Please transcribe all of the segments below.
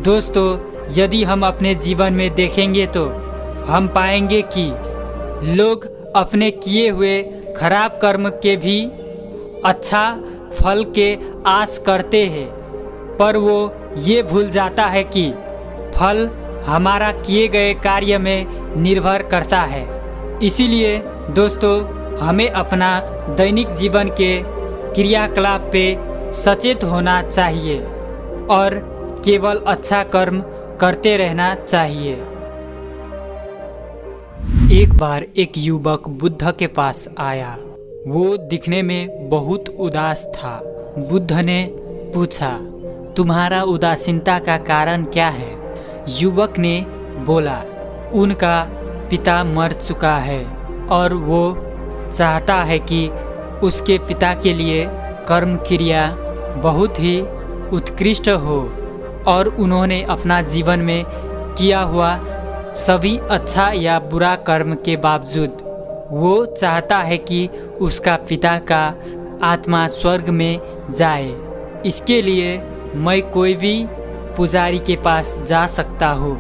दोस्तों, यदि हम अपने जीवन में देखेंगे तो हम पाएंगे कि लोग अपने किए हुए खराब कर्म के भी अच्छा फल के आस करते हैं, पर वो ये भूल जाता है कि फल हमारा किए गए कार्य में निर्भर करता है। इसीलिए दोस्तों, हमें अपना दैनिक जीवन के क्रियाकलाप पे सचेत होना चाहिए और केवल अच्छा कर्म करते रहना चाहिए। एक बार एक युवक बुद्ध के पास आया। वो दिखने में बहुत उदास था। बुद्ध ने पूछा, तुम्हारा उदासीनता का कारण क्या है? युवक ने बोला, उनका पिता मर चुका है और वो चाहता है कि उसके पिता के लिए कर्म क्रिया बहुत ही उत्कृष्ट हो और उन्होंने अपना जीवन में किया हुआ सभी अच्छा या बुरा कर्म के बावजूद वो चाहता है कि उसका पिता का आत्मा स्वर्ग में जाए। इसके लिए मैं कोई भी पुजारी के पास जा सकता हूँ,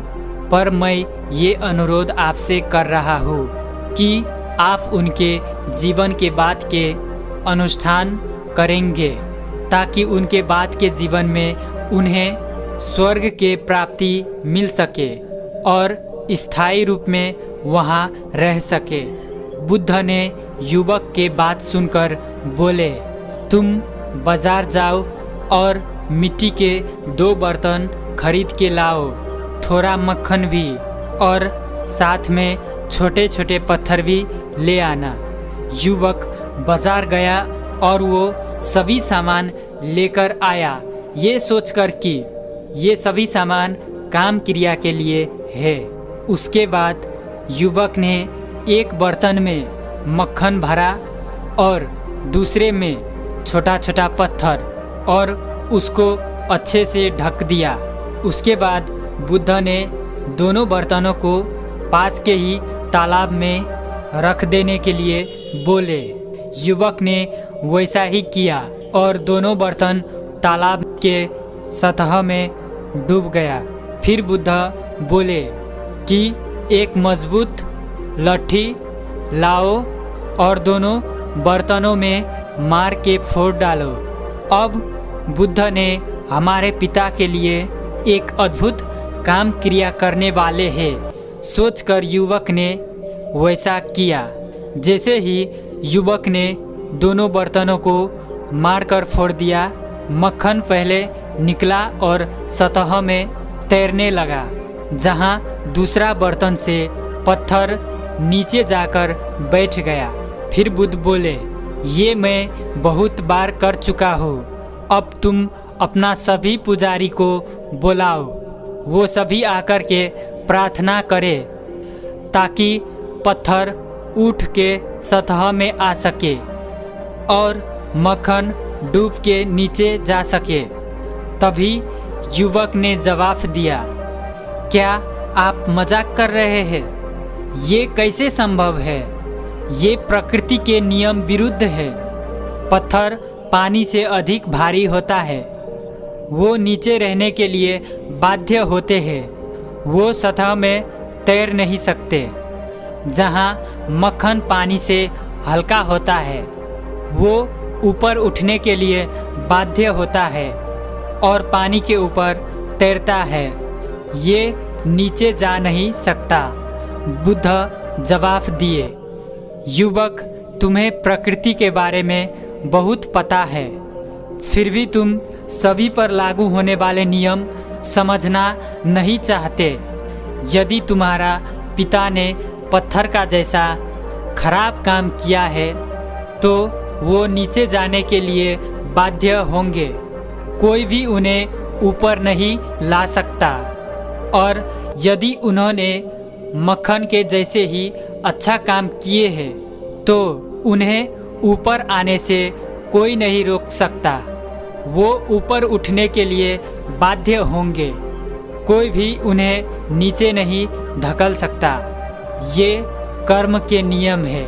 पर मैं ये अनुरोध आपसे कर रहा हूँ कि आप उनके जीवन के बाद के अनुष्ठान करेंगे ताकि उनके बाद के जीवन में उन्हें स्वर्ग के प्राप्ति मिल सके और स्थायी रूप में वहाँ रह सके। बुद्ध ने युवक के बात सुनकर बोले, तुम बाजार जाओ और मिट्टी के 2 बर्तन खरीद के लाओ, थोड़ा मक्खन भी और साथ में छोटे छोटे पत्थर भी ले आना। युवक बाजार गया और वो सभी सामान लेकर आया, ये सोचकर कि ये सभी सामान काम क्रिया के लिए है। उसके बाद युवक ने एक बर्तन में मक्खन भरा और दूसरे में छोटा छोटा पत्थर और उसको अच्छे से ढक दिया। उसके बाद बुद्ध ने दोनों बर्तनों को पास के ही तालाब में रख देने के लिए बोले। युवक ने वैसा ही किया और दोनों बर्तन तालाब के सतह में डूब गया। फिर बुद्ध बोले कि एक मजबूत लाठी लाओ और दोनों बर्तनों में मार के फोड़ डालो। अब बुद्ध ने हमारे पिता के लिए एक अद्भुत काम क्रिया करने वाले हैं। सोचकर युवक ने वैसा किया। जैसे ही युवक ने दोनों बर्तनों को मारकर फोड़ दिया, मक्खन पहले निकला और सतह में तैरने लगा, जहां दूसरा बर्तन से पत्थर नीचे जाकर बैठ गया। फिर बुद्ध बोले, ये मैं बहुत बार कर चुका हूँ, अब तुम अपना सभी पुजारी को बुलाओ, वो सभी आकर के प्रार्थना करे ताकि पत्थर उठ के सतह में आ सके और मक्खन डूब के नीचे जा सके। तभी युवक ने जवाब दिया, क्या आप मजाक कर रहे हैं? ये कैसे संभव है? ये प्रकृति के नियम विरुद्ध है। पत्थर पानी से अधिक भारी होता है, वो नीचे रहने के लिए बाध्य होते हैं, वो सतह में तैर नहीं सकते। जहाँ मक्खन पानी से हल्का होता है, वो ऊपर उठने के लिए बाध्य होता है और पानी के ऊपर तैरता है, ये नीचे जा नहीं सकता। बुद्ध जवाब दिए, युवक, तुम्हें प्रकृति के बारे में बहुत पता है, फिर भी तुम सभी पर लागू होने वाले नियम समझना नहीं चाहते। यदि तुम्हारा पिता ने पत्थर का जैसा खराब काम किया है तो वो नीचे जाने के लिए बाध्य होंगे, कोई भी उन्हें ऊपर नहीं ला सकता। और यदि उन्होंने मक्खन के जैसे ही अच्छा काम किए हैं तो उन्हें ऊपर आने से कोई नहीं रोक सकता, वो ऊपर उठने के लिए बाध्य होंगे, कोई भी उन्हें नीचे नहीं धकेल सकता। ये कर्म के नियम है,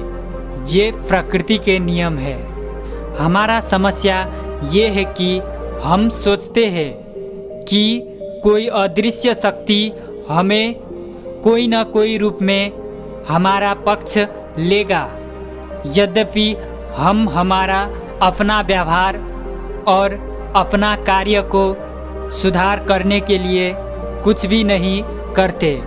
ये प्रकृति के नियम है। हमारा समस्या ये है कि हम सोचते हैं कि कोई अदृश्य शक्ति हमें कोई न कोई रूप में हमारा पक्ष लेगा। यद्यपि हम हमारा अपना व्यवहार और अपना कार्य को सुधार करने के लिए कुछ भी नहीं करते।